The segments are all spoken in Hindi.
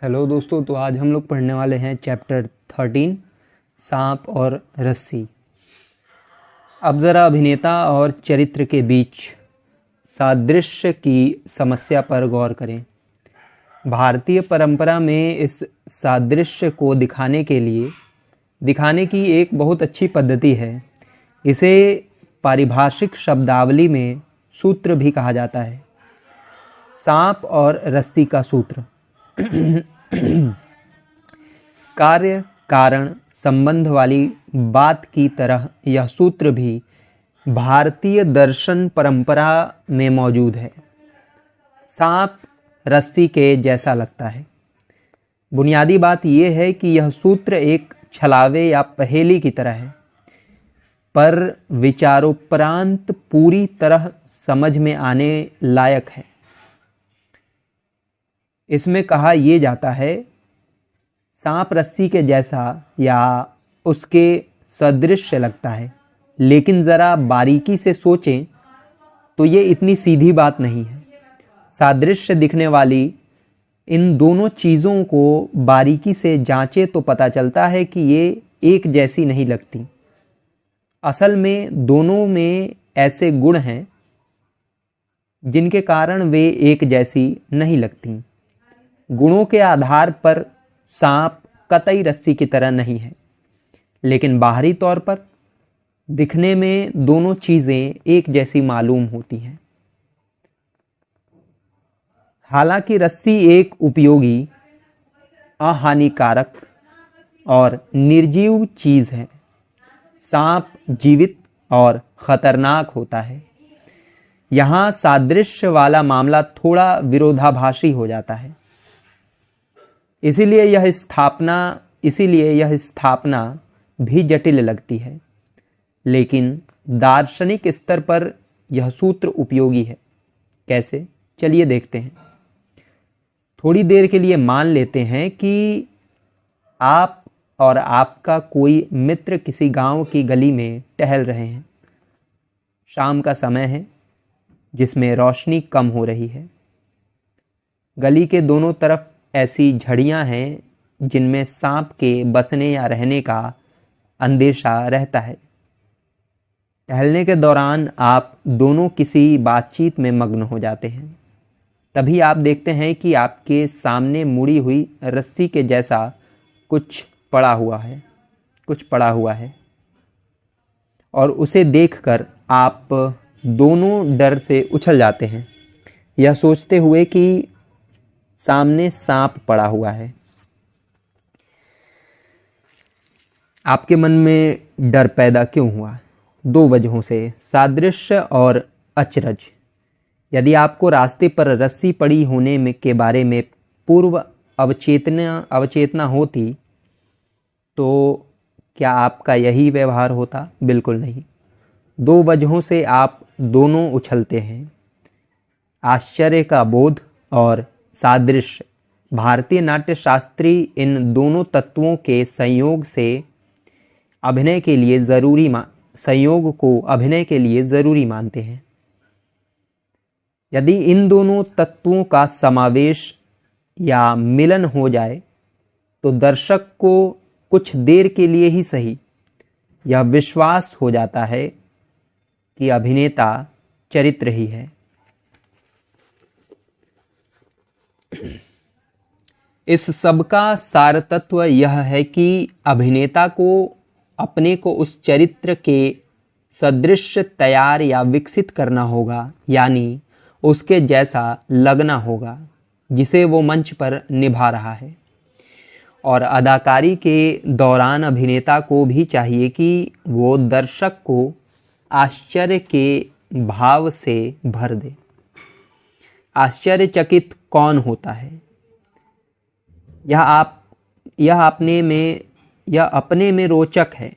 हेलो दोस्तों, तो आज हम लोग पढ़ने वाले हैं चैप्टर 13 सांप और रस्सी। अब ज़रा अभिनेता और चरित्र के बीच सादृश्य की समस्या पर गौर करें। भारतीय परंपरा में इस सादृश्य को दिखाने की एक बहुत अच्छी पद्धति है। इसे पारिभाषिक शब्दावली में सूत्र भी कहा जाता है। सांप और रस्सी का सूत्र। कार्य कारण संबंध वाली बात की तरह यह सूत्र भी भारतीय दर्शन परंपरा में मौजूद है। सांप रस्सी के जैसा लगता है। बुनियादी बात यह है कि यह सूत्र एक छलावे या पहेली की तरह है, पर विचारोपरांत पूरी तरह समझ में आने लायक है। इसमें कहा यह जाता है, सांप रस्सी के जैसा या उसके सदृश लगता है, लेकिन ज़रा बारीकी से सोचें तो ये इतनी सीधी बात नहीं है। सादृश्य दिखने वाली इन दोनों चीज़ों को बारीकी से जांचें तो पता चलता है कि ये एक जैसी नहीं लगती। असल में दोनों में ऐसे गुण हैं जिनके कारण वे एक जैसी नहीं लगती। गुणों के आधार पर सांप कतई रस्सी की तरह नहीं है, लेकिन बाहरी तौर पर दिखने में दोनों चीज़ें एक जैसी मालूम होती हैं। हालांकि रस्सी एक उपयोगी, अहानिकारक और निर्जीव चीज़ है। सांप जीवित और खतरनाक होता है। यहाँ सादृश्य वाला मामला थोड़ा विरोधाभासी हो जाता है। इसीलिए यह स्थापना भी जटिल लगती है, लेकिन दार्शनिक स्तर पर यह सूत्र उपयोगी है। कैसे? चलिए देखते हैं। थोड़ी देर के लिए मान लेते हैं कि आप और आपका कोई मित्र किसी गांव की गली में टहल रहे हैं। शाम का समय है, जिसमें रोशनी कम हो रही है। गली के दोनों तरफ ऐसी झड़ियां हैं जिनमें सांप के बसने या रहने का अंदेशा रहता है। टहलने के दौरान आप दोनों किसी बातचीत में मग्न हो जाते हैं। तभी आप देखते हैं कि आपके सामने मुड़ी हुई रस्सी के जैसा कुछ पड़ा हुआ है और उसे देखकर आप दोनों डर से उछल जाते हैं, यह सोचते हुए कि सामने सांप पड़ा हुआ है। आपके मन में डर पैदा क्यों हुआ? दो वजहों से, सादृश्य और अचरज। यदि आपको रास्ते पर रस्सी पड़ी होने के बारे में पूर्व अवचेतना होती तो क्या आपका यही व्यवहार होता? बिल्कुल नहीं। दो वजहों से आप दोनों उछलते हैं, आश्चर्य का बोध और सादृश्य। भारतीय नाट्य शास्त्री इन दोनों तत्वों के संयोग को अभिनय के लिए ज़रूरी मानते हैं। यदि इन दोनों तत्वों का समावेश या मिलन हो जाए तो दर्शक को कुछ देर के लिए ही सही यह विश्वास हो जाता है कि अभिनेता चरित्र ही है। इस सब का सार तत्व यह है कि अभिनेता को अपने को उस चरित्र के सदृश तैयार या विकसित करना होगा, यानी उसके जैसा लगना होगा जिसे वो मंच पर निभा रहा है। और अदाकारी के दौरान अभिनेता को भी चाहिए कि वो दर्शक को आश्चर्य के भाव से भर दे। आश्चर्यचकित कौन होता है? यह अपने में रोचक है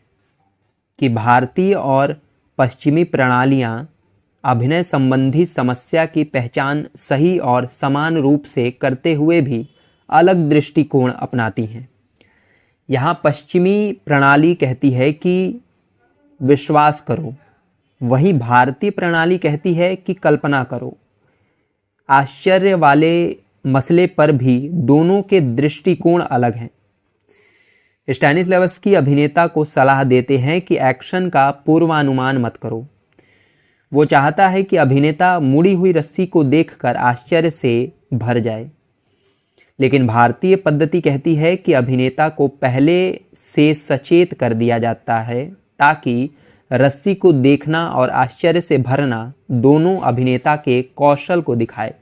कि भारतीय और पश्चिमी प्रणालियां अभिनय संबंधी समस्या की पहचान सही और समान रूप से करते हुए भी अलग दृष्टिकोण अपनाती हैं। यहाँ पश्चिमी प्रणाली कहती है कि विश्वास करो, वहीं भारतीय प्रणाली कहती है कि कल्पना करो। आश्चर्य वाले मसले पर भी दोनों के दृष्टिकोण अलग हैं। स्टैनिस्लैवस्की अभिनेता को सलाह देते हैं कि एक्शन का पूर्वानुमान मत करो। वो चाहता है कि अभिनेता मुड़ी हुई रस्सी को देखकर आश्चर्य से भर जाए, लेकिन भारतीय पद्धति कहती है कि अभिनेता को पहले से सचेत कर दिया जाता है ताकि रस्सी को देखना और आश्चर्य से भरना दोनों अभिनेता के कौशल को दिखाए,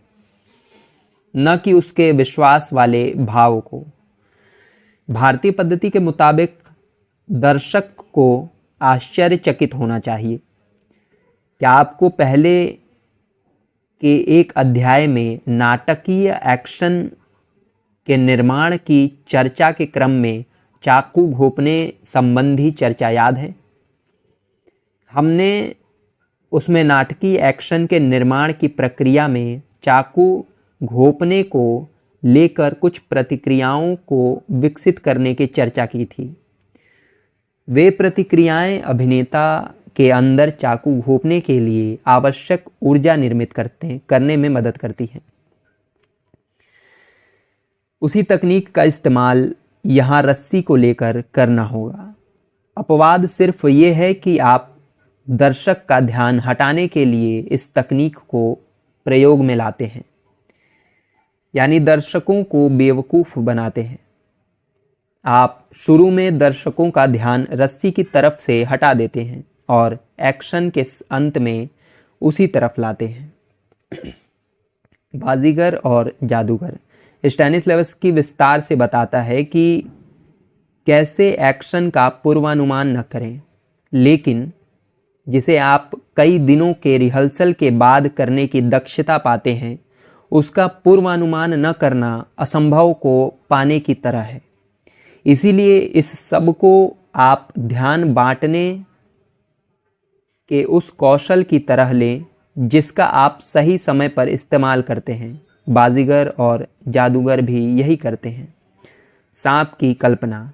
न कि उसके विश्वास वाले भाव को। भारतीय पद्धति के मुताबिक दर्शक को आश्चर्यचकित होना चाहिए। क्या आपको पहले के एक अध्याय में नाटकीय एक्शन के निर्माण की चर्चा के क्रम में चाकू घोंपने संबंधी चर्चा याद है? हमने उसमें नाटकीय एक्शन के निर्माण की प्रक्रिया में चाकू घोंपने को लेकर कुछ प्रतिक्रियाओं को विकसित करने की चर्चा की थी। वे प्रतिक्रियाएं अभिनेता के अंदर चाकू घोंपने के लिए आवश्यक ऊर्जा निर्मित करने में मदद करती हैं। उसी तकनीक का इस्तेमाल यहाँ रस्सी को लेकर करना होगा। अपवाद सिर्फ ये है कि आप दर्शक का ध्यान हटाने के लिए इस तकनीक को प्रयोग में लाते हैं, यानी दर्शकों को बेवकूफ़ बनाते हैं। आप शुरू में दर्शकों का ध्यान रस्सी की तरफ से हटा देते हैं और एक्शन के अंत में उसी तरफ लाते हैं। बाजीगर और जादूगर स्टैनिस्लैवस्की विस्तार से बताता है कि कैसे एक्शन का पूर्वानुमान न करें, लेकिन जिसे आप कई दिनों के रिहर्सल के बाद करने की दक्षता पाते हैं, उसका पूर्वानुमान न करना असंभव को पाने की तरह है। इसीलिए इस सब को आप ध्यान बांटने के उस कौशल की तरह लें जिसका आप सही समय पर इस्तेमाल करते हैं। बाजीगर और जादूगर भी यही करते हैं। सांप की कल्पना।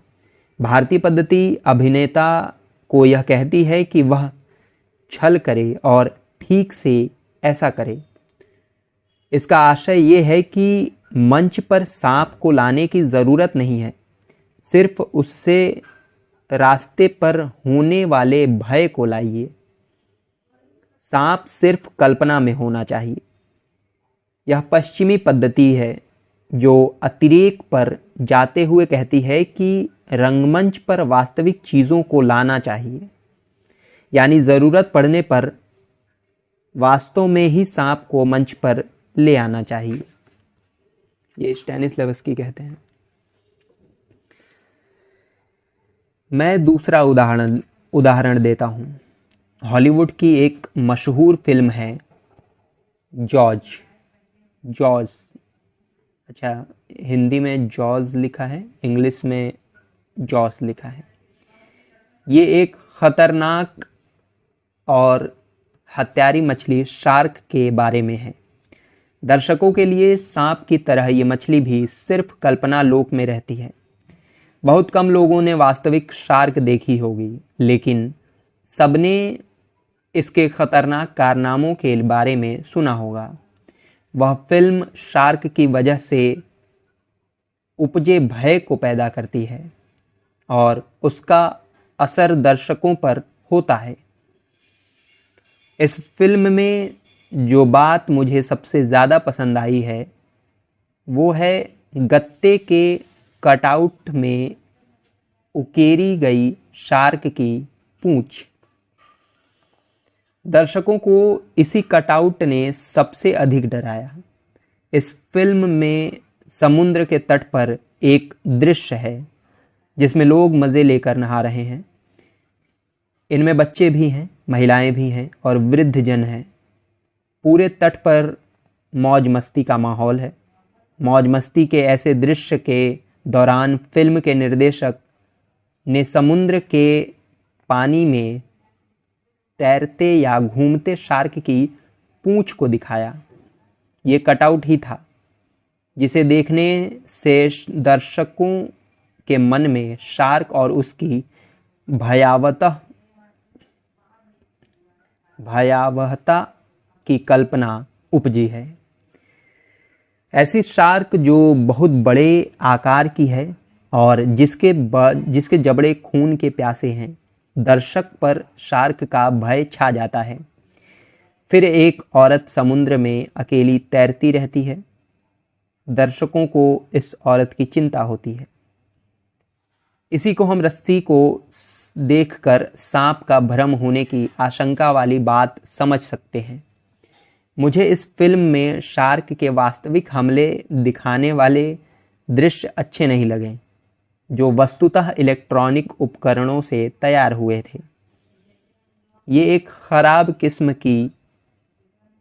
भारतीय पद्धति अभिनेता को यह कहती है कि वह छल करे और ठीक से ऐसा करे। इसका आशय ये है कि मंच पर सांप को लाने की ज़रूरत नहीं है, सिर्फ उससे रास्ते पर होने वाले भय को लाइए। सांप सिर्फ कल्पना में होना चाहिए। यह पश्चिमी पद्धति है जो अतिरेक पर जाते हुए कहती है कि रंगमंच पर वास्तविक चीज़ों को लाना चाहिए, यानी ज़रूरत पड़ने पर वास्तव में ही सांप को मंच पर ले आना चाहिए। ये स्टैनिस्लैवस्की कहते हैं। मैं दूसरा उदाहरण देता हूँ। हॉलीवुड की एक मशहूर फिल्म है जॉज। अच्छा, हिंदी में जॉज लिखा है, इंग्लिश में जॉस लिखा है। ये एक खतरनाक और हत्यारी मछली शार्क के बारे में है। दर्शकों के लिए सांप की तरह ये मछली भी सिर्फ कल्पना लोक में रहती है। बहुत कम लोगों ने वास्तविक शार्क देखी होगी, लेकिन सबने इसके खतरनाक कारनामों के बारे में सुना होगा। वह फिल्म शार्क की वजह से उपजे भय को पैदा करती है और उसका असर दर्शकों पर होता है। इस फिल्म में जो बात मुझे सबसे ज़्यादा पसंद आई है वो है गत्ते के कटआउट में उकेरी गई शार्क की पूंछ। दर्शकों को इसी कटआउट ने सबसे अधिक डराया। इस फिल्म में समुद्र के तट पर एक दृश्य है जिसमें लोग मज़े लेकर नहा रहे हैं। इनमें बच्चे भी हैं, महिलाएं भी हैं और वृद्ध जन हैं। पूरे तट पर मौज मस्ती का माहौल है। मौज मस्ती के ऐसे दृश्य के दौरान फिल्म के निर्देशक ने समुद्र के पानी में तैरते या घूमते शार्क की पूंछ को दिखाया। ये कटआउट ही था जिसे देखने से दर्शकों के मन में शार्क और उसकी भयावहता की कल्पना उपजी है। ऐसी शार्क जो बहुत बड़े आकार की है और जिसके जबड़े खून के प्यासे हैं। दर्शक पर शार्क का भय छा जाता है। फिर एक औरत समुद्र में अकेली तैरती रहती है। दर्शकों को इस औरत की चिंता होती है। इसी को हम रस्सी को देखकर सांप का भ्रम होने की आशंका वाली बात समझ सकते हैं। मुझे इस फिल्म में शार्क के वास्तविक हमले दिखाने वाले दृश्य अच्छे नहीं लगे, जो वस्तुतः इलेक्ट्रॉनिक उपकरणों से तैयार हुए थे। ये एक खराब किस्म की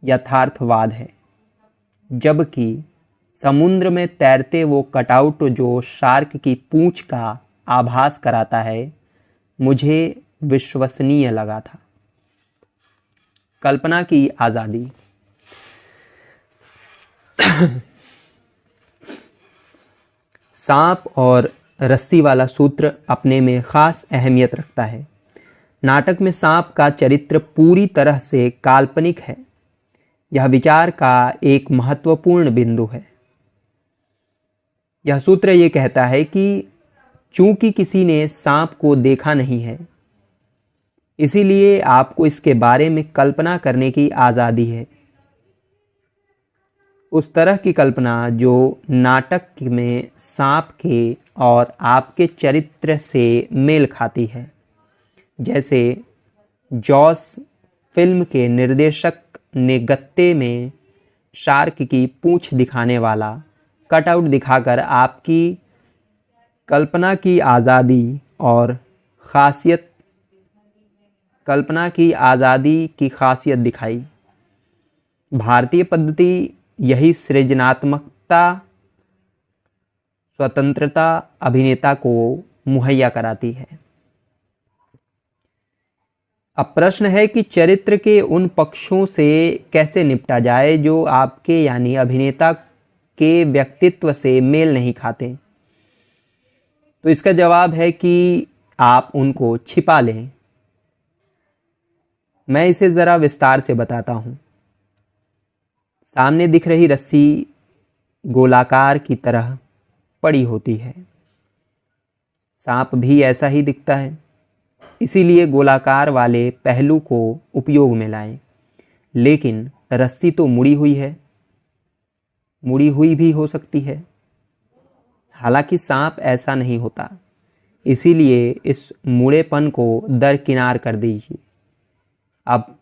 यथार्थवाद है। जबकि समुद्र में तैरते वो कटआउट जो शार्क की पूंछ का आभास कराता है, मुझे विश्वसनीय लगा था। कल्पना की आज़ादी। सांप और रस्सी वाला सूत्र अपने में खास अहमियत रखता है। नाटक में सांप का चरित्र पूरी तरह से काल्पनिक है। यह विचार का एक महत्वपूर्ण बिंदु है। यह सूत्र ये कहता है कि चूंकि किसी ने सांप को देखा नहीं है, इसीलिए आपको इसके बारे में कल्पना करने की आज़ादी है। उस तरह की कल्पना जो नाटक में सांप के और आपके चरित्र से मेल खाती है। जैसे जॉस फिल्म के निर्देशक ने गत्ते में शार्क की पूंछ दिखाने वाला कटआउट दिखाकर आपकी कल्पना की आज़ादी की खासियत दिखाई। भारतीय पद्धति यही सृजनात्मकता, स्वतंत्रता अभिनेता को मुहैया कराती है। अब प्रश्न है कि चरित्र के उन पक्षों से कैसे निपटा जाए जो आपके यानी अभिनेता के व्यक्तित्व से मेल नहीं खाते। तो इसका जवाब है कि आप उनको छिपा लें। मैं इसे ज़रा विस्तार से बताता हूँ। सामने दिख रही रस्सी गोलाकार की तरह पड़ी होती है। सांप भी ऐसा ही दिखता है, इसीलिए गोलाकार वाले पहलू को उपयोग में लाएं। लेकिन रस्सी तो मुड़ी हुई है, मुड़ी हुई भी हो सकती है। हालांकि सांप ऐसा नहीं होता, इसीलिए इस मुड़ेपन को दरकिनार कर दीजिए। अब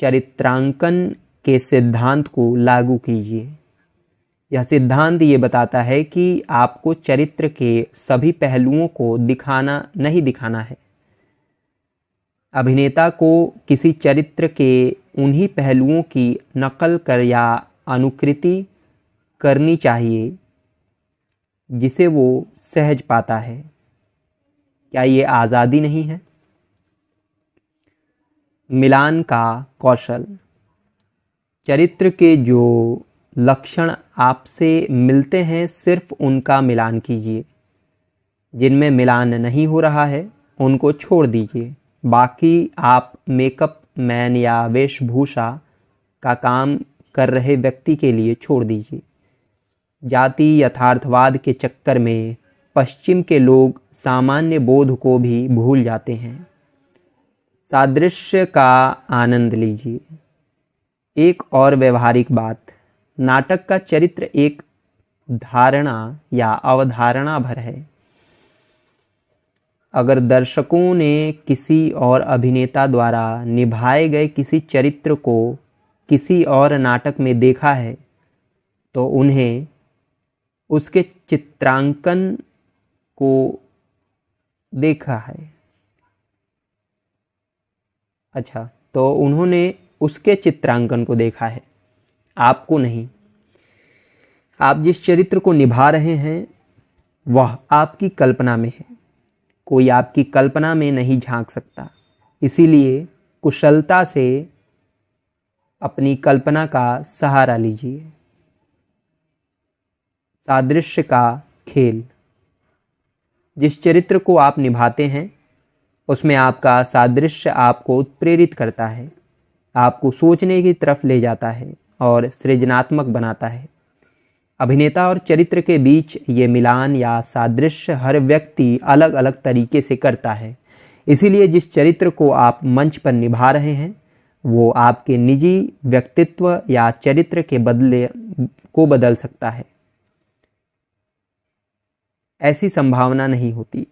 चरित्रांकन के सिद्धांत को लागू कीजिए। यह सिद्धांत ये बताता है कि आपको चरित्र के सभी पहलुओं को नहीं दिखाना है। अभिनेता को किसी चरित्र के उन्हीं पहलुओं की नकल कर या अनुकृति करनी चाहिए जिसे वो सहज पाता है। क्या ये आज़ादी नहीं है? मिलान का कौशल। चरित्र के जो लक्षण आपसे मिलते हैं, सिर्फ उनका मिलान कीजिए। जिनमें मिलान नहीं हो रहा है उनको छोड़ दीजिए। बाकी आप मेकअप मैन या वेशभूषा का काम कर रहे व्यक्ति के लिए छोड़ दीजिए। जाति यथार्थवाद के चक्कर में पश्चिम के लोग सामान्य बोध को भी भूल जाते हैं। सादृश्य का आनंद लीजिए। एक और व्यवहारिक बात, नाटक का चरित्र एक धारणा या अवधारणा भर है। अगर दर्शकों ने किसी और अभिनेता द्वारा निभाए गए किसी चरित्र को किसी और नाटक में देखा है, तो उन्हें उसके चित्रांकन को देखा है। अच्छा, तो उन्होंने उसके चित्रांकन को देखा है, आपको नहीं। आप जिस चरित्र को निभा रहे हैं वह आपकी कल्पना में है। कोई आपकी कल्पना में नहीं झांक सकता। इसीलिए कुशलता से अपनी कल्पना का सहारा लीजिए। सादृश्य का खेल। जिस चरित्र को आप निभाते हैं उसमें आपका सादृश्य आपको प्रेरित करता है, आपको सोचने की तरफ ले जाता है और सृजनात्मक बनाता है। अभिनेता और चरित्र के बीच ये मिलान या सादृश्य हर व्यक्ति अलग अलग तरीके से करता है। इसीलिए जिस चरित्र को आप मंच पर निभा रहे हैं वो आपके निजी व्यक्तित्व या चरित्र के बदले को बदल सकता है। ऐसी संभावना नहीं होती।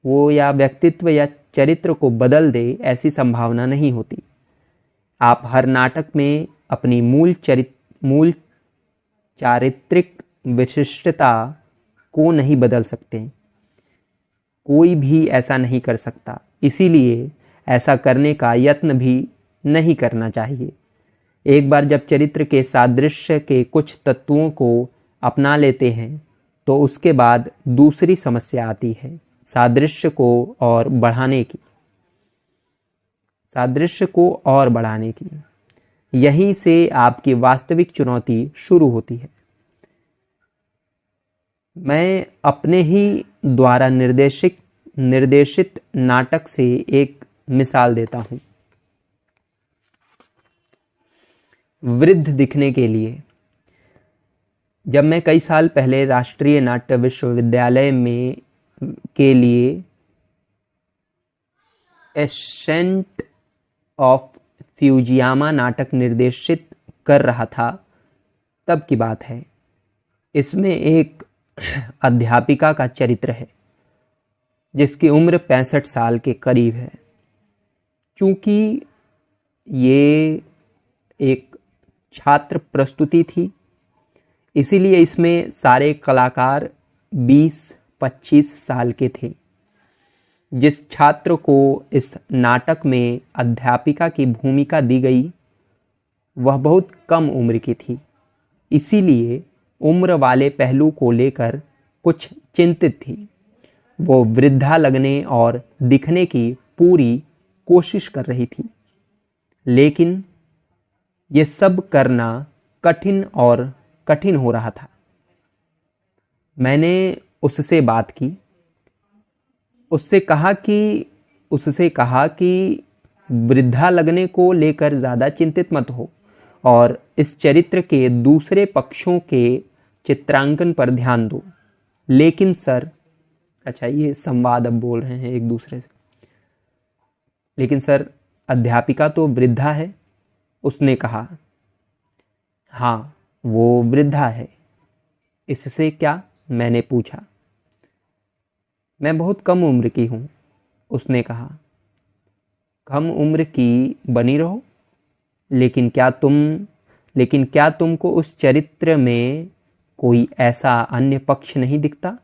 वो या व्यक्तित्व या चरित्र को बदल दे, ऐसी संभावना नहीं होती। आप हर नाटक में अपनी मूल चारित्रिक विशिष्टता को नहीं बदल सकते। कोई भी ऐसा नहीं कर सकता, इसीलिए ऐसा करने का यत्न भी नहीं करना चाहिए। एक बार जब चरित्र के सादृश्य के कुछ तत्वों को अपना लेते हैं तो उसके बाद दूसरी समस्या आती है सादृश्य को और बढ़ाने की। यहीं से आपकी वास्तविक चुनौती शुरू होती है। मैं अपने ही द्वारा निर्देशित नाटक से एक मिसाल देता हूं। वृद्ध दिखने के लिए जब मैं कई साल पहले राष्ट्रीय नाट्य विश्वविद्यालय में के लिए एसेंट ऑफ फ्यूजियामा नाटक निर्देशित कर रहा था तब की बात है। इसमें एक अध्यापिका का चरित्र है जिसकी उम्र 65 साल के करीब है। चूंकि ये एक छात्र प्रस्तुति थी, इसीलिए इसमें सारे कलाकार 20-25 साल के थे। जिस छात्र को इस नाटक में अध्यापिका की भूमिका दी गई वह बहुत कम उम्र की थी, इसीलिए उम्र वाले पहलू को लेकर कुछ चिंतित थी। वो वृद्धा लगने और दिखने की पूरी कोशिश कर रही थी, लेकिन ये सब करना कठिन हो रहा था। मैंने उससे बात की, उससे कहा कि वृद्धा लगने को लेकर ज़्यादा चिंतित मत हो और इस चरित्र के दूसरे पक्षों के चित्रांकन पर ध्यान दो। लेकिन सर, अच्छा ये संवाद अब बोल रहे हैं एक दूसरे से। लेकिन सर, अध्यापिका तो वृद्धा है, उसने कहा। हाँ, वो वृद्धा है। इससे क्या? मैंने पूछा। मैं बहुत कम उम्र की हूँ, उसने कहा। कम उम्र की बनी रहो, लेकिन क्या तुमको उस चरित्र में कोई ऐसा अन्य पक्ष नहीं दिखता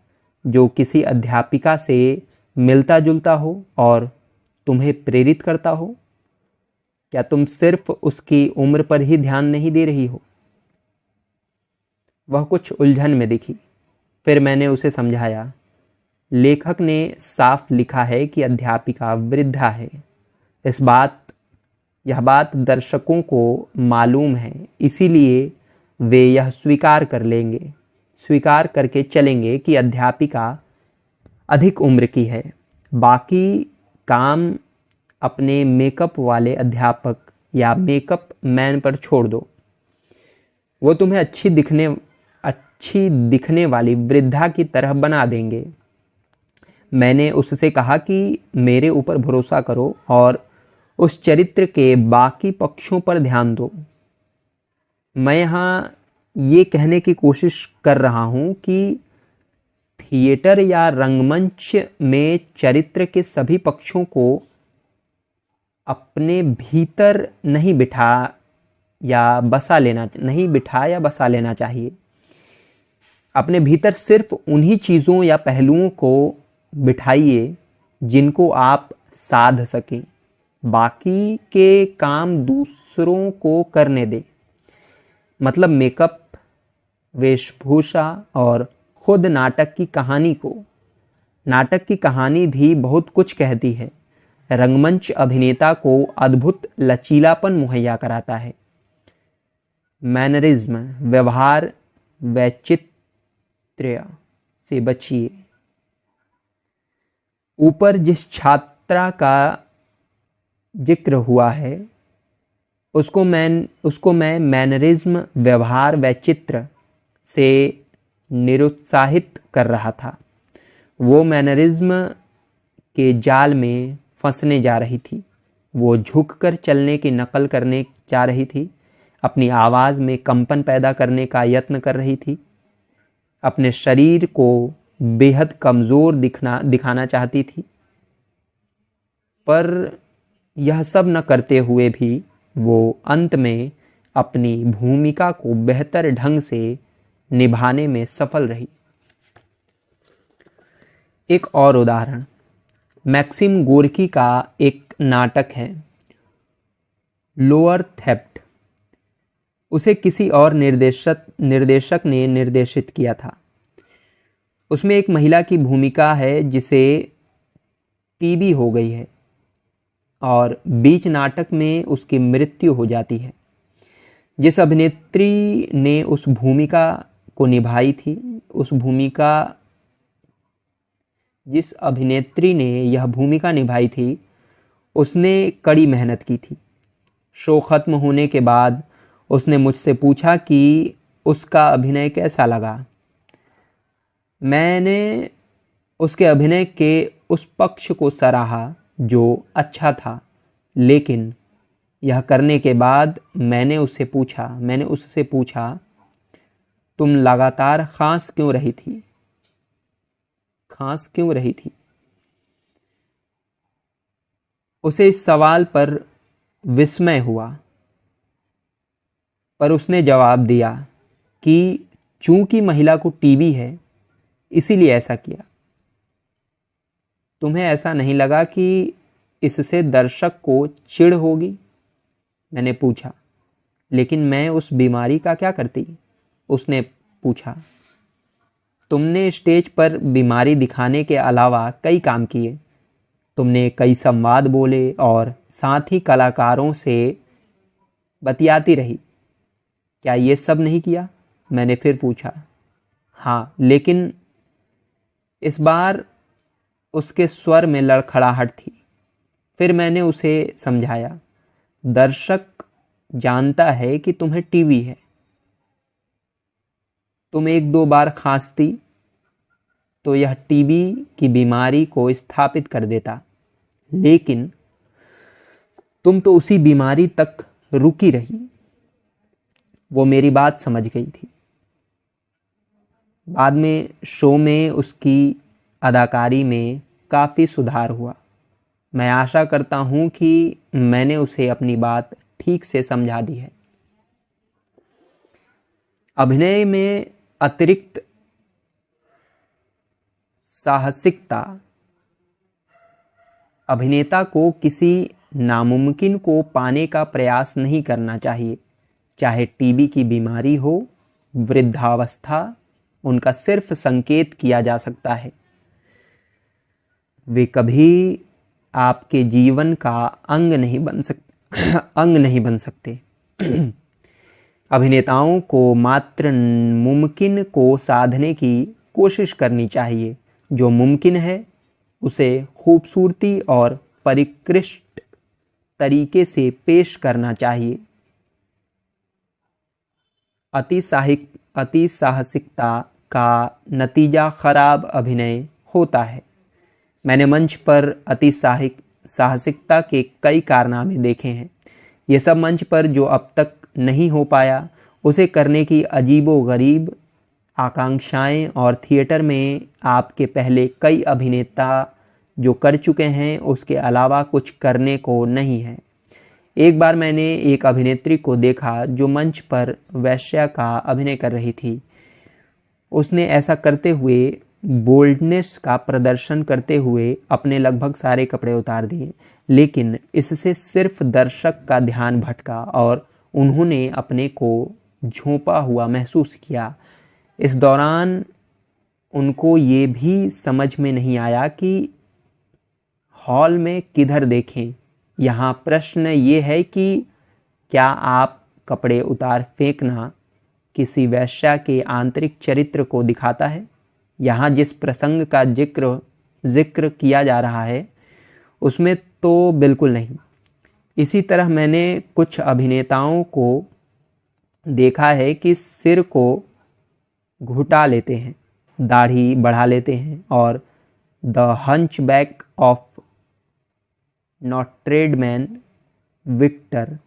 जो किसी अध्यापिका से मिलता जुलता हो और तुम्हें प्रेरित करता हो? क्या तुम सिर्फ उसकी उम्र पर ही ध्यान नहीं दे रही हो? वह कुछ उलझन में दिखी। फिर मैंने उसे समझाया, लेखक ने साफ लिखा है कि अध्यापिका वृद्धा है। यह बात दर्शकों को मालूम है, इसीलिए वे यह स्वीकार करके चलेंगे कि अध्यापिका अधिक उम्र की है। बाकी काम अपने मेकअप वाले अध्यापक या मेकअप मैन पर छोड़ दो। वो तुम्हें अच्छी दिखने वाली वृद्धा की तरह बना देंगे। मैंने उससे कहा कि मेरे ऊपर भरोसा करो और उस चरित्र के बाकी पक्षों पर ध्यान दो। मैं यहाँ ये कहने की कोशिश कर रहा हूँ कि थिएटर या रंगमंच में चरित्र के सभी पक्षों को अपने भीतर नहीं बिठा या बसा लेना चाहिए। अपने भीतर सिर्फ उन्हीं चीज़ों या पहलुओं को बिठाइए जिनको आप साध सकें। बाकी के काम दूसरों को करने दें। मतलब मेकअप, वेशभूषा और खुद नाटक की कहानी भी बहुत कुछ कहती है। रंगमंच अभिनेता को अद्भुत लचीलापन मुहैया कराता है। मैनरिज्म, व्यवहार, वैचित्र्य से बचिए। ऊपर जिस छात्रा का जिक्र हुआ है उसको मैं मैनरिज्म, व्यवहार, वैचित्र से निरुत्साहित कर रहा था। वो मैनरिज्म के जाल में फंसने जा रही थी। वो झुककर चलने की नकल करने जा रही थी, अपनी आवाज़ में कंपन पैदा करने का यत्न कर रही थी, अपने शरीर को बेहद कमज़ोर दिखाना चाहती थी। पर यह सब न करते हुए भी वो अंत में अपनी भूमिका को बेहतर ढंग से निभाने में सफल रही। एक और उदाहरण मैक्सिम गोर्की का एक नाटक है लोअर थेफ्ट। उसे किसी और निर्देशक ने निर्देशित किया था। उसमें एक महिला की भूमिका है जिसे टीबी हो गई है और बीच नाटक में उसकी मृत्यु हो जाती है। जिस अभिनेत्री ने उस भूमिका को निभाई थी, जिस अभिनेत्री ने यह भूमिका निभाई थी, उसने कड़ी मेहनत की थी। शो ख़त्म होने के बाद उसने मुझसे पूछा कि उसका अभिनय कैसा लगा। मैंने उसके अभिनय के उस पक्ष को सराहा जो अच्छा था, लेकिन यह करने के बाद मैंने उससे पूछा तुम लगातार खांस क्यों रही थी? उसे इस सवाल पर विस्मय हुआ, पर उसने जवाब दिया कि चूंकि महिला को टीबी है इसीलिए ऐसा किया। तुम्हें ऐसा नहीं लगा कि इससे दर्शक को चिढ़ होगी? मैंने पूछा। लेकिन मैं उस बीमारी का क्या करती? उसने पूछा। तुमने स्टेज पर बीमारी दिखाने के अलावा कई काम किए। तुमने कई संवाद बोले और साथ ही कलाकारों से बतियाती रही। क्या ये सब नहीं किया? मैंने फिर पूछा। हाँ, लेकिन इस बार उसके स्वर में लड़खड़ाहट थी। फिर मैंने उसे समझाया, दर्शक जानता है कि तुम्हें टीबी है। तुम एक दो बार खांसती तो यह टीबी की बीमारी को स्थापित कर देता, लेकिन तुम तो उसी बीमारी तक रुकी रही। वो मेरी बात समझ गई थी। बाद में शो में उसकी अदाकारी में काफ़ी सुधार हुआ। मैं आशा करता हूँ कि मैंने उसे अपनी बात ठीक से समझा दी है। अभिनय में अतिरिक्त साहसिकता अभिनेता को किसी नामुमकिन को पाने का प्रयास नहीं करना चाहिए। चाहे टीबी की बीमारी हो, वृद्धावस्था, उनका सिर्फ संकेत किया जा सकता है। वे कभी आपके जीवन का अंग नहीं बन सकते। अभिनेताओं को मात्र मुमकिन को साधने की कोशिश करनी चाहिए। जो मुमकिन है उसे खूबसूरती और परिष्कृत तरीके से पेश करना चाहिए। अति साहसिकता का नतीजा खराब अभिनय होता है। मैंने मंच पर अति साहसिकता के कई कारनामे देखे हैं। ये सब मंच पर जो अब तक नहीं हो पाया, उसे करने की अजीबोगरीब आकांक्षाएं और थिएटर में आपके पहले कई अभिनेता जो कर चुके हैं उसके अलावा कुछ करने को नहीं है। एक बार मैंने एक अभिनेत्री को देखा जो मंच पर वैश्या का अभिनय कर रही थी। उसने ऐसा करते हुए, बोल्डनेस का प्रदर्शन करते हुए अपने लगभग सारे कपड़े उतार दिए, लेकिन इससे सिर्फ दर्शक का ध्यान भटका और उन्होंने अपने को झोंपा हुआ महसूस किया। इस दौरान उनको ये भी समझ में नहीं आया कि हॉल में किधर देखें। यहाँ प्रश्न ये है कि क्या आप कपड़े उतार फेंकना किसी वैश्या के आंतरिक चरित्र को दिखाता है? यहाँ जिस प्रसंग का जिक्र किया जा रहा है उसमें तो बिल्कुल नहीं। इसी तरह मैंने कुछ अभिनेताओं को देखा है कि सिर को घुटा लेते हैं, दाढ़ी बढ़ा लेते हैं और the hunchback of Notre Dame Victor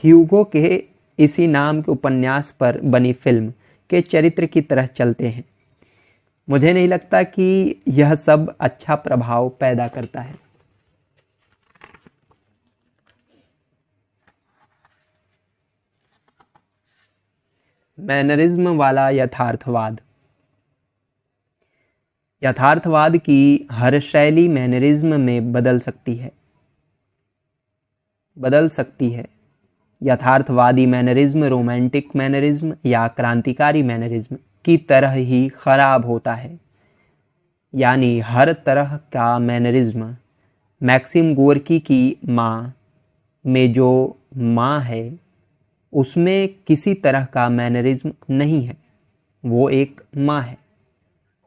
Hugo के इसी नाम के उपन्यास पर बनी फिल्म के चरित्र की तरह चलते हैं। मुझे नहीं लगता कि यह सब अच्छा प्रभाव पैदा करता है। मैनरिज्म वाला यथार्थवाद। यथार्थवाद की हर शैली मैनरिज्म में बदल सकती है। यथार्थवादी मैनरिज्म रोमांटिक मैनरिज्म या क्रांतिकारी मैनरिज्म की तरह ही खराब होता है। यानी हर तरह का मैनरिज्म मैक्सिम गोर्की की माँ में जो माँ है उसमें किसी तरह का मैनरिज्म नहीं है, वो एक माँ है।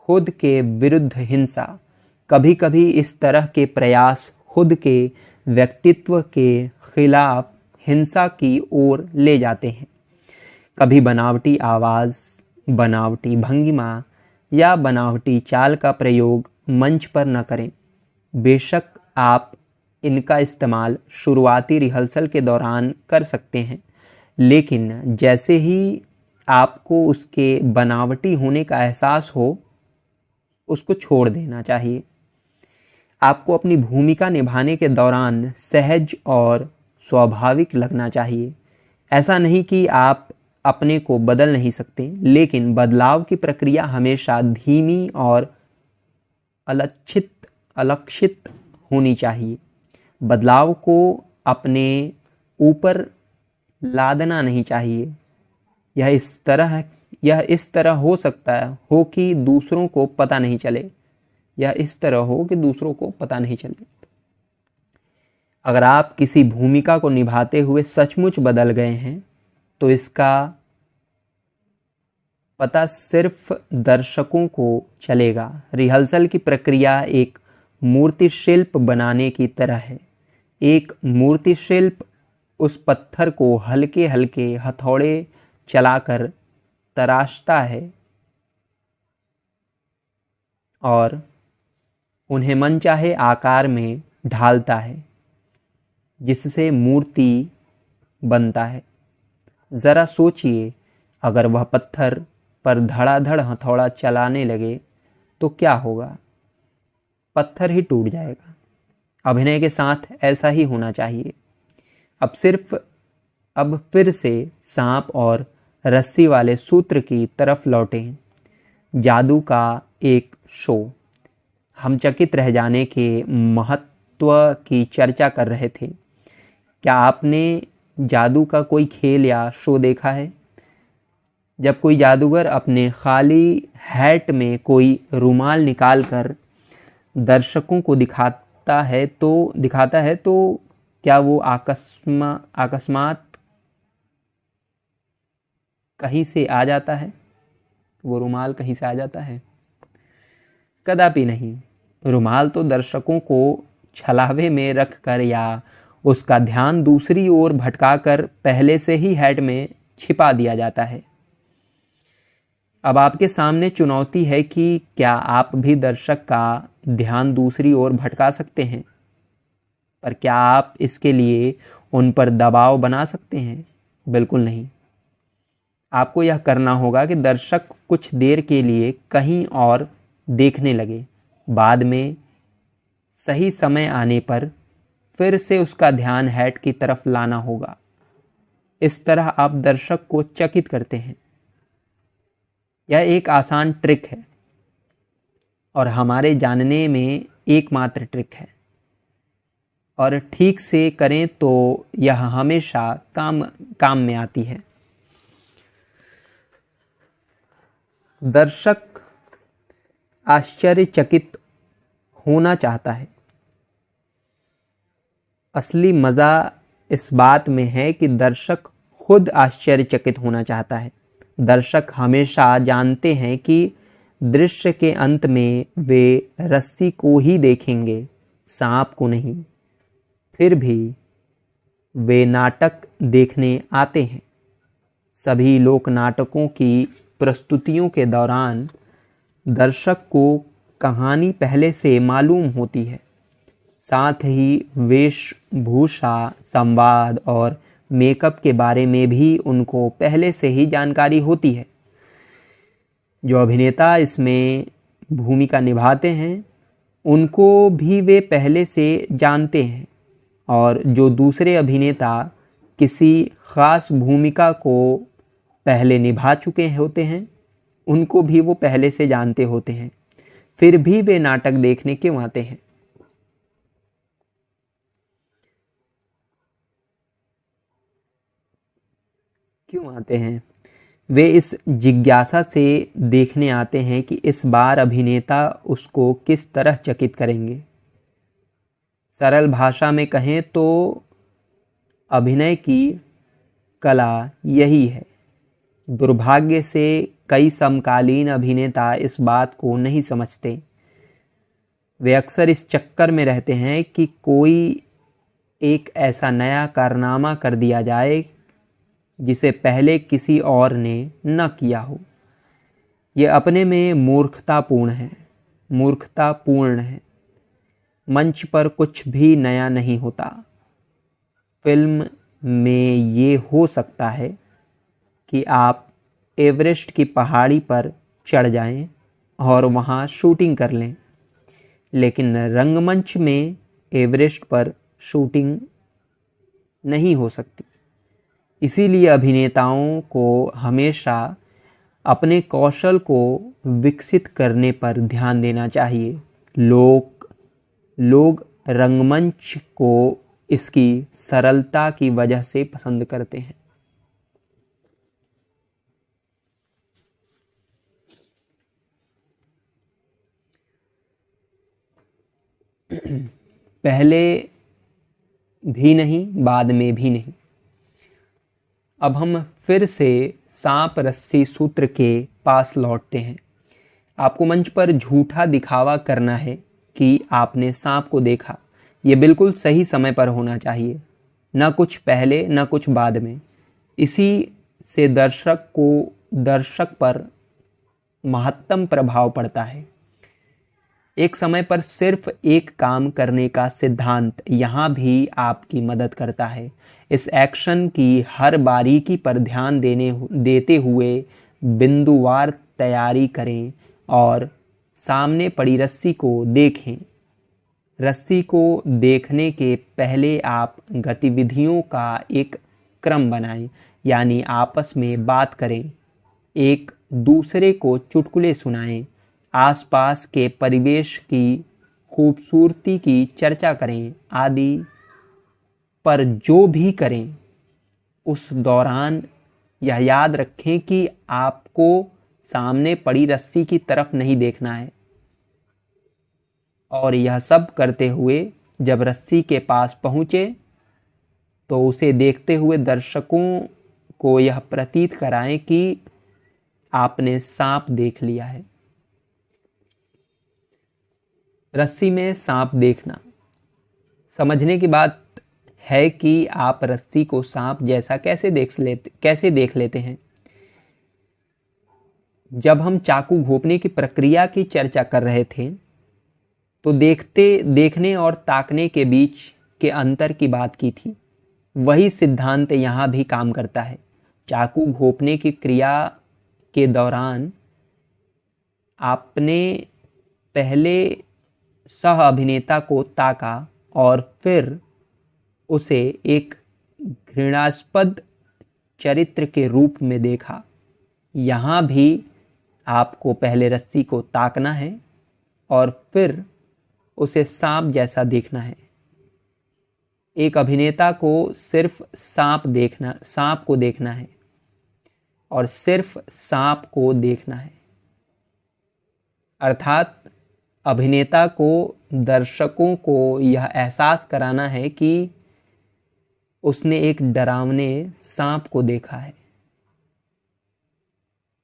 खुद के विरुद्ध हिंसा, कभी कभी इस तरह के प्रयास खुद के व्यक्तित्व के खिलाफ हिंसा की ओर ले जाते हैं। कभी बनावटी आवाज़, बनावटी भंगिमा या बनावटी चाल का प्रयोग मंच पर न करें। बेशक आप इनका इस्तेमाल शुरुआती रिहर्सल के दौरान कर सकते हैं, लेकिन जैसे ही आपको उसके बनावटी होने का एहसास हो, उसको छोड़ देना चाहिए। आपको अपनी भूमिका निभाने के दौरान सहज और स्वाभाविक लगना चाहिए। ऐसा नहीं कि आप अपने को बदल नहीं सकते, लेकिन बदलाव की प्रक्रिया हमेशा धीमी और अलक्षित होनी चाहिए। बदलाव को अपने ऊपर लादना नहीं चाहिए। यह इस तरह हो सकता हो कि दूसरों को पता नहीं चले। अगर आप किसी भूमिका को निभाते हुए सचमुच बदल गए हैं तो इसका पता सिर्फ दर्शकों को चलेगा। रिहर्सल की प्रक्रिया एक मूर्ति शिल्प बनाने की तरह है। एक मूर्ति शिल्प उस पत्थर को हल्के हल्के हथौड़े चलाकर तराशता है और उन्हें मनचाहे आकार में ढालता है, जिससे मूर्ति बनता है। ज़रा सोचिए, अगर वह पत्थर पर धड़ाधड़ हथौड़ा चलाने लगे तो क्या होगा? पत्थर ही टूट जाएगा। अभिनय के साथ ऐसा ही होना चाहिए। अब फिर से सांप और रस्सी वाले सूत्र की तरफ लौटें। जादू का एक शो। हम चकित रह जाने के महत्व की चर्चा कर रहे थे। क्या आपने जादू का कोई खेल या शो देखा है? जब कोई जादूगर अपने खाली हैट में कोई रुमाल निकालकर दर्शकों को दिखाता है तो क्या वो अकस्मात कहीं से आ जाता है? वो रुमाल कहीं से आ जाता है? कदापि नहीं। रुमाल तो दर्शकों को छलावे में रखकर या उसका ध्यान दूसरी ओर भटकाकर पहले से ही हैट में छिपा दिया जाता है। अब आपके सामने चुनौती है कि क्या आप भी दर्शक का ध्यान दूसरी ओर भटका सकते हैं? पर क्या आप इसके लिए उन पर दबाव बना सकते हैं? बिल्कुल नहीं। आपको यह करना होगा कि दर्शक कुछ देर के लिए कहीं और देखने लगे। बाद में सही समय आने पर फिर से उसका ध्यान हैट की तरफ लाना होगा। इस तरह आप दर्शक को चकित करते हैं। यह एक आसान ट्रिक है और हमारे जानने में एकमात्र ट्रिक है, और ठीक से करें तो यह हमेशा काम में आती है। दर्शक आश्चर्यचकित होना चाहता है। असली मज़ा इस बात में है कि दर्शक खुद आश्चर्यचकित होना चाहता है। दर्शक हमेशा जानते हैं कि दृश्य के अंत में वे रस्सी को ही देखेंगे, सांप को नहीं। फिर भी वे नाटक देखने आते हैं। सभी लोक नाटकों की प्रस्तुतियों के दौरान दर्शक को कहानी पहले से मालूम होती है। साथ ही वेशभूषा, संवाद और मेकअप के बारे में भी उनको पहले से ही जानकारी होती है। जो अभिनेता इसमें भूमिका निभाते हैं उनको भी वे पहले से जानते हैं, और जो दूसरे अभिनेता किसी ख़ास भूमिका को पहले निभा चुके होते हैं उनको भी वो पहले से जानते होते हैं, फिर भी वे नाटक देखने क्यों आते हैं? क्यों आते हैं? वे इस जिज्ञासा से देखने आते हैं कि इस बार अभिनेता उसको किस तरह चकित करेंगे। सरल भाषा में कहें तो अभिनय की कला यही है। दुर्भाग्य से कई समकालीन अभिनेता इस बात को नहीं समझते। वे अक्सर इस चक्कर में रहते हैं कि कोई एक ऐसा नया कारनामा कर दिया जाए जिसे पहले किसी और ने न किया हो। यह अपने में मूर्खतापूर्ण है। मंच पर कुछ भी नया नहीं होता। फिल्म में ये हो सकता है कि आप एवरेस्ट की पहाड़ी पर चढ़ जाएं और वहाँ शूटिंग कर लें, लेकिन रंगमंच में एवरेस्ट पर शूटिंग नहीं हो सकती। इसीलिए अभिनेताओं को हमेशा अपने कौशल को विकसित करने पर ध्यान देना चाहिए। लोग रंगमंच को इसकी सरलता की वजह से पसंद करते हैं। पहले भी नहीं, बाद में भी नहीं। अब हम फिर से सांप रस्सी सूत्र के पास लौटते हैं। आपको मंच पर झूठा दिखावा करना है कि आपने सांप को देखा। ये बिल्कुल सही समय पर होना चाहिए, न कुछ पहले न कुछ बाद में। इसी से दर्शक पर महत्तम प्रभाव पड़ता है। एक समय पर सिर्फ एक काम करने का सिद्धांत यहाँ भी आपकी मदद करता है। इस एक्शन की हर बारीकी पर ध्यान देते हुए बिंदुवार तैयारी करें और सामने पड़ी रस्सी को देखें। रस्सी को देखने के पहले आप गतिविधियों का एक क्रम बनाएं, यानी आपस में बात करें, एक दूसरे को चुटकुले सुनाएं, आसपास के परिवेश की खूबसूरती की चर्चा करें आदि। पर जो भी करें उस दौरान यह याद रखें कि आपको सामने पड़ी रस्सी की तरफ नहीं देखना है। और यह सब करते हुए जब रस्सी के पास पहुंचे तो उसे देखते हुए दर्शकों को यह प्रतीत कराएं कि आपने सांप देख लिया है। रस्सी में सांप देखना समझने की बात है कि आप रस्सी को सांप जैसा कैसे देख लेते हैं। जब हम चाकू घोंपने की प्रक्रिया की चर्चा कर रहे थे तो देखने और ताकने के बीच के अंतर की बात की थी। वही सिद्धांत यहाँ भी काम करता है। चाकू घोंपने की क्रिया के दौरान आपने पहले सह अभिनेता को ताका और फिर उसे एक घृणास्पद चरित्र के रूप में देखा। यहाँ भी आपको पहले रस्सी को ताकना है और फिर उसे सांप जैसा देखना है। एक अभिनेता को सिर्फ सांप को देखना है और सिर्फ सांप को देखना है। अर्थात अभिनेता को दर्शकों को यह एहसास कराना है कि उसने एक डरावने सांप को देखा है।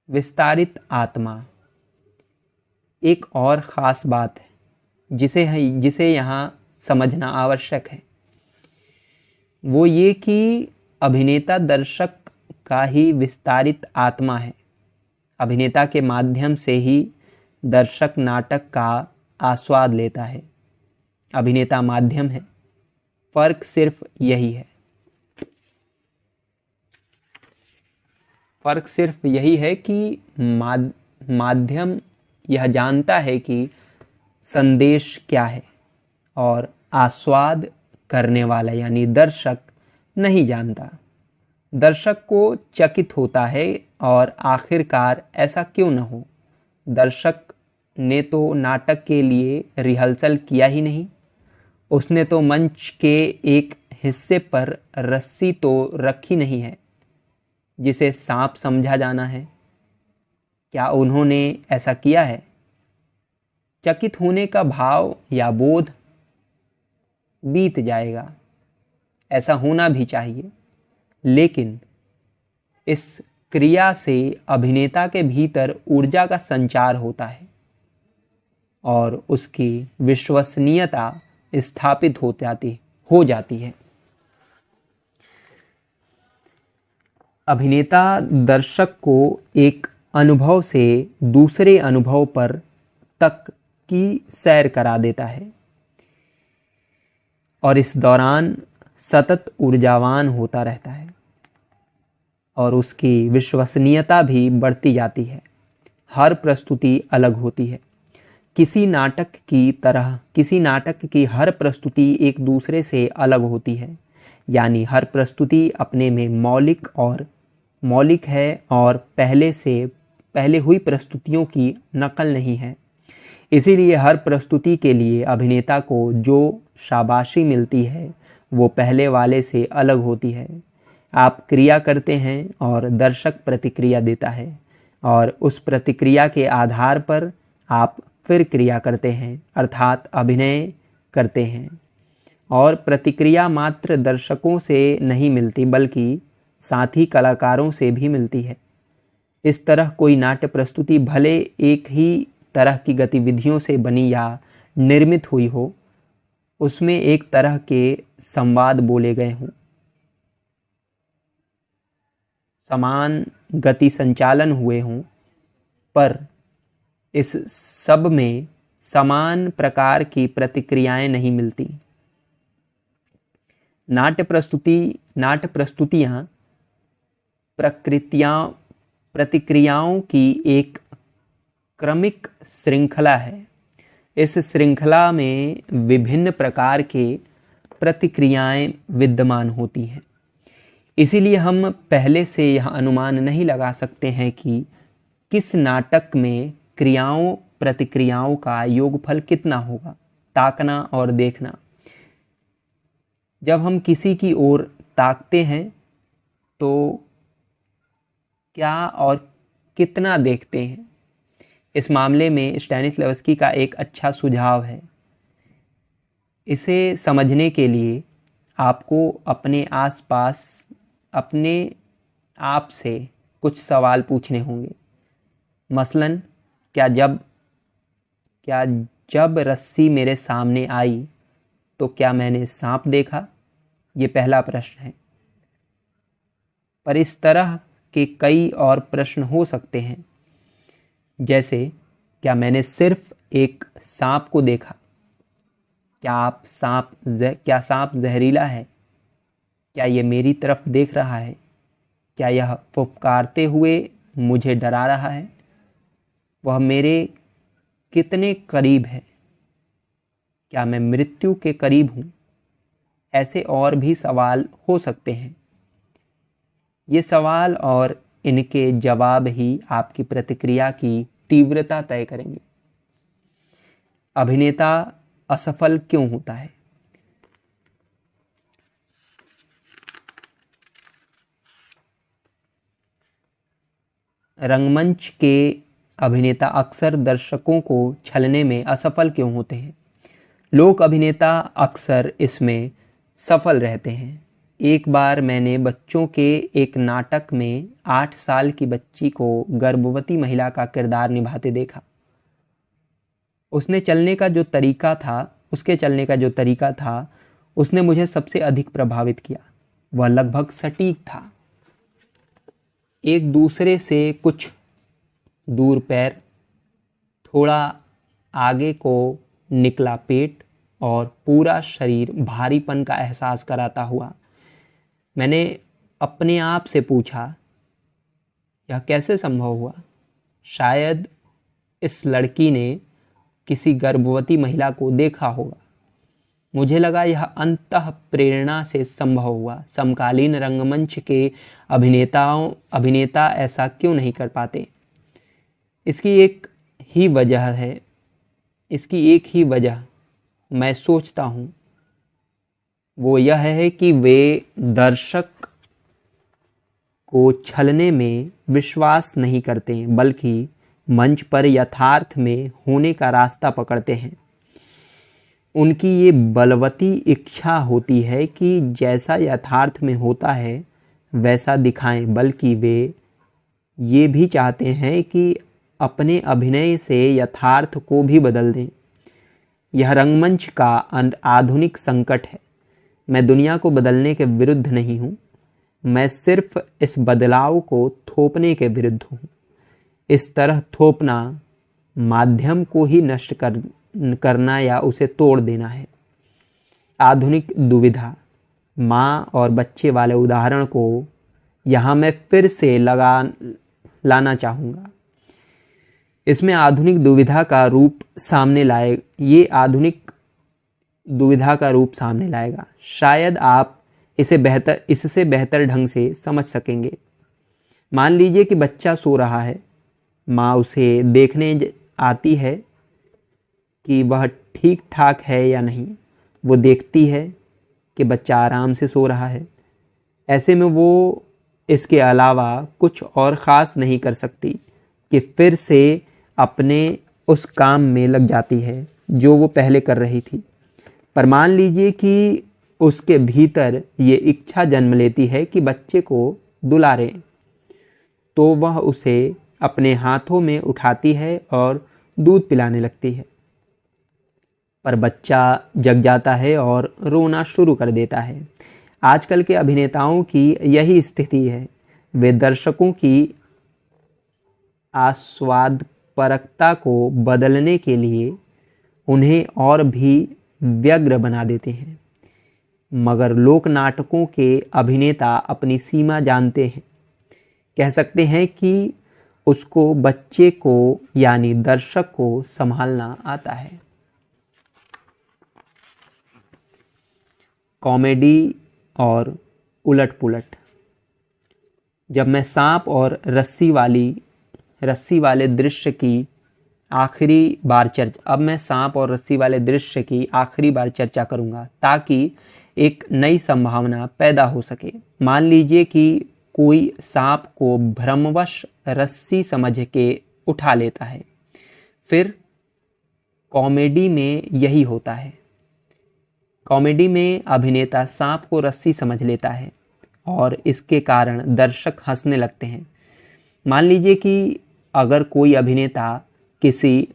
विस्तारित आत्मा एक और ख़ास बात है जिसे यहाँ समझना आवश्यक है। वो ये कि अभिनेता दर्शक का ही विस्तारित आत्मा है। अभिनेता के माध्यम से ही दर्शक नाटक का आस्वाद लेता है। अभिनेता माध्यम है, फर्क सिर्फ यही है। फर्क सिर्फ यही है कि माध्यम यह जानता है कि संदेश क्या है और आस्वाद करने वाला यानी दर्शक नहीं जानता। दर्शक को चकित होता है और आखिरकार ऐसा क्यों न हो, दर्शक ने तो नाटक के लिए रिहर्सल किया ही नहीं, उसने तो मंच के एक हिस्से पर रस्सी तो रखी नहीं है जिसे सांप समझा जाना है। क्या उन्होंने ऐसा किया है? चकित होने का भाव या बोध बीत जाएगा, ऐसा होना भी चाहिए, लेकिन इस क्रिया से अभिनेता के भीतर ऊर्जा का संचार होता है और उसकी विश्वसनीयता स्थापित हो जाती है। अभिनेता दर्शक को एक अनुभव से दूसरे अनुभव पर तक की सैर करा देता है और इस दौरान सतत ऊर्जावान होता रहता है और उसकी विश्वसनीयता भी बढ़ती जाती है। हर प्रस्तुति अलग होती है। किसी नाटक की हर प्रस्तुति एक दूसरे से अलग होती है, यानी हर प्रस्तुति अपने में मौलिक है और पहले हुई प्रस्तुतियों की नकल नहीं है। इसीलिए हर प्रस्तुति के लिए अभिनेता को जो शाबाशी मिलती है वो पहले वाले से अलग होती है। आप क्रिया करते हैं और दर्शक प्रतिक्रिया देता है और उस प्रतिक्रिया के आधार पर आप फिर क्रिया करते हैं, अर्थात अभिनय करते हैं। और प्रतिक्रिया मात्र दर्शकों से नहीं मिलती बल्कि साथी कलाकारों से भी मिलती है। इस तरह कोई नाट्य प्रस्तुति भले एक ही तरह की गतिविधियों से बनी या निर्मित हुई हो, उसमें एक तरह के संवाद बोले गए हों, समान गति संचालन हुए हों, पर इस सब में समान प्रकार की प्रतिक्रियाएं नहीं मिलती। नाट्य प्रस्तुतियां प्रतिक्रियाओं की एक क्रमिक श्रृंखला है। इस श्रृंखला में विभिन्न प्रकार के प्रतिक्रियाएं विद्यमान होती हैं। इसीलिए हम पहले से यह अनुमान नहीं लगा सकते हैं कि किस नाटक में प्रतिक्रियाओं का योगफल कितना होगा। ताकना और देखना, जब हम किसी की ओर ताकते हैं तो क्या और कितना देखते हैं, इस मामले में स्टैनिस्लवस्की का एक अच्छा सुझाव है। इसे समझने के लिए आपको अपने आसपास अपने आप से कुछ सवाल पूछने होंगे। मसलन, क्या जब रस्सी मेरे सामने आई तो क्या मैंने सांप देखा? ये पहला प्रश्न है। पर इस तरह के कई और प्रश्न हो सकते हैं, जैसे क्या मैंने सिर्फ एक सांप को देखा? क्या सांप जहरीला है? क्या यह मेरी तरफ देख रहा है? क्या यह फुफकारते हुए मुझे डरा रहा है? वह मेरे कितने करीब है? क्या मैं मृत्यु के करीब हूँ? ऐसे और भी सवाल हो सकते हैं। ये सवाल और इनके जवाब ही आपकी प्रतिक्रिया की तीव्रता तय करेंगे। अभिनेता असफल क्यों होता है? रंगमंच के अभिनेता अक्सर दर्शकों को छलने में असफल क्यों होते हैं? लोक अभिनेता अक्सर इसमें सफल रहते हैं। एक बार मैंने बच्चों के एक नाटक में 8 साल की बच्ची को गर्भवती महिला का किरदार निभाते देखा। उसके चलने का जो तरीका था उसने मुझे सबसे अधिक प्रभावित किया। वह लगभग सटीक था, एक दूसरे से कुछ दूर पैर, थोड़ा आगे को निकला पेट और पूरा शरीर भारीपन का एहसास कराता हुआ। मैंने अपने आप से पूछा, यह कैसे संभव हुआ? शायद इस लड़की ने किसी गर्भवती महिला को देखा होगा। मुझे लगा यह अंतः प्रेरणा से संभव हुआ। समकालीन रंगमंच के अभिनेता ऐसा क्यों नहीं कर पाते? इसकी एक ही वजह मैं सोचता हूँ, वो यह है कि वे दर्शक को छलने में विश्वास नहीं करते, बल्कि मंच पर यथार्थ में होने का रास्ता पकड़ते हैं। उनकी ये बलवती इच्छा होती है कि जैसा यथार्थ में होता है वैसा दिखाएं, बल्कि वे ये भी चाहते हैं कि अपने अभिनय से यथार्थ को भी बदल दें। यह रंगमंच का आधुनिक संकट है। मैं दुनिया को बदलने के विरुद्ध नहीं हूँ, मैं सिर्फ इस बदलाव को थोपने के विरुद्ध हूँ। इस तरह थोपना माध्यम को ही नष्ट करना या उसे तोड़ देना है। आधुनिक दुविधा, माँ और बच्चे वाले उदाहरण को यहाँ मैं फिर से लाना चाहूँगा। इसमें आधुनिक दुविधा का रूप सामने लाएगा। शायद आप इससे बेहतर ढंग से समझ सकेंगे। मान लीजिए कि बच्चा सो रहा है, माँ उसे देखने आती है कि वह ठीक ठाक है या नहीं। वो देखती है कि बच्चा आराम से सो रहा है। ऐसे में वो इसके अलावा कुछ और ख़ास नहीं कर सकती कि फिर से अपने उस काम में लग जाती है जो वो पहले कर रही थी। पर मान लीजिए कि उसके भीतर ये इच्छा जन्म लेती है कि बच्चे को दुलारे, तो वह उसे अपने हाथों में उठाती है और दूध पिलाने लगती है। पर बच्चा जग जाता है और रोना शुरू कर देता है। आजकल के अभिनेताओं की यही स्थिति है। वे दर्शकों की आस्वादपरकता को बदलने के लिए उन्हें और भी व्यग्र बना देते हैं। मगर लोक नाटकों के अभिनेता अपनी सीमा जानते हैं। कह सकते हैं कि उसको बच्चे को यानी दर्शक को संभालना आता है। कॉमेडी और उलट पुलट। जब मैं सांप और रस्सी वाले दृश्य की आखिरी बार चर्चा करूंगा ताकि एक नई संभावना पैदा हो सके। मान लीजिए कि कोई सांप को भ्रमवश रस्सी समझ के उठा लेता है। फिर कॉमेडी में यही होता है। कॉमेडी में अभिनेता सांप को रस्सी समझ लेता है और इसके कारण दर्शक हंसने लगते हैं। मान लीजिए कि अगर कोई अभिनेता किसी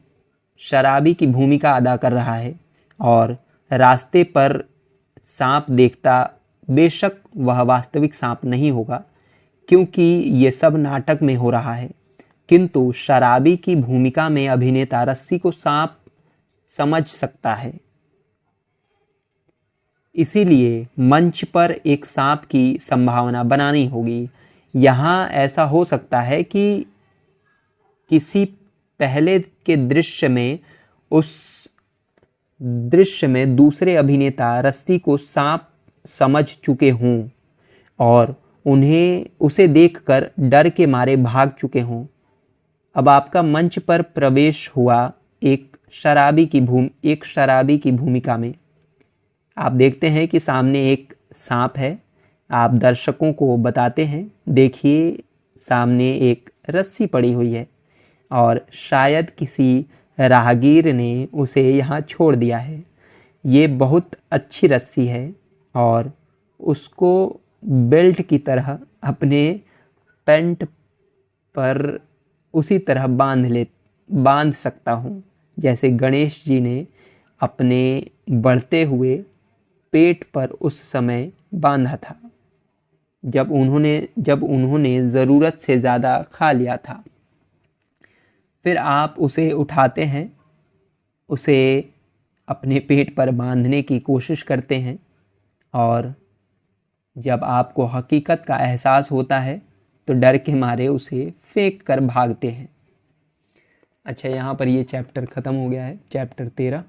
शराबी की भूमिका अदा कर रहा है और रास्ते पर सांप देखता, बेशक वह वास्तविक सांप नहीं होगा क्योंकि ये सब नाटक में हो रहा है, किंतु शराबी की भूमिका में अभिनेता रस्सी को सांप समझ सकता है। इसीलिए मंच पर एक सांप की संभावना बनानी होगी। यहाँ ऐसा हो सकता है कि किसी पहले के दृश्य में दूसरे अभिनेता रस्सी को सांप समझ चुके हों और उन्हें उसे देखकर डर के मारे भाग चुके हों। अब आपका मंच पर प्रवेश हुआ एक शराबी की भूमिका में। आप देखते हैं कि सामने एक सांप है। आप दर्शकों को बताते हैं, देखिए सामने एक रस्सी पड़ी हुई है और शायद किसी राहगीर ने उसे यहाँ छोड़ दिया है। ये बहुत अच्छी रस्सी है और उसको बेल्ट की तरह अपने पैंट पर उसी तरह बांध सकता हूँ जैसे गणेश जी ने अपने बढ़ते हुए पेट पर उस समय बांधा था जब उन्होंने ज़रूरत से ज़्यादा खा लिया था। फिर आप उसे उठाते हैं, उसे अपने पेट पर बांधने की कोशिश करते हैं और जब आपको हकीकत का एहसास होता है तो डर के मारे उसे फेंक कर भागते हैं। अच्छा, यहाँ पर ये चैप्टर ख़त्म हो गया है, चैप्टर 13।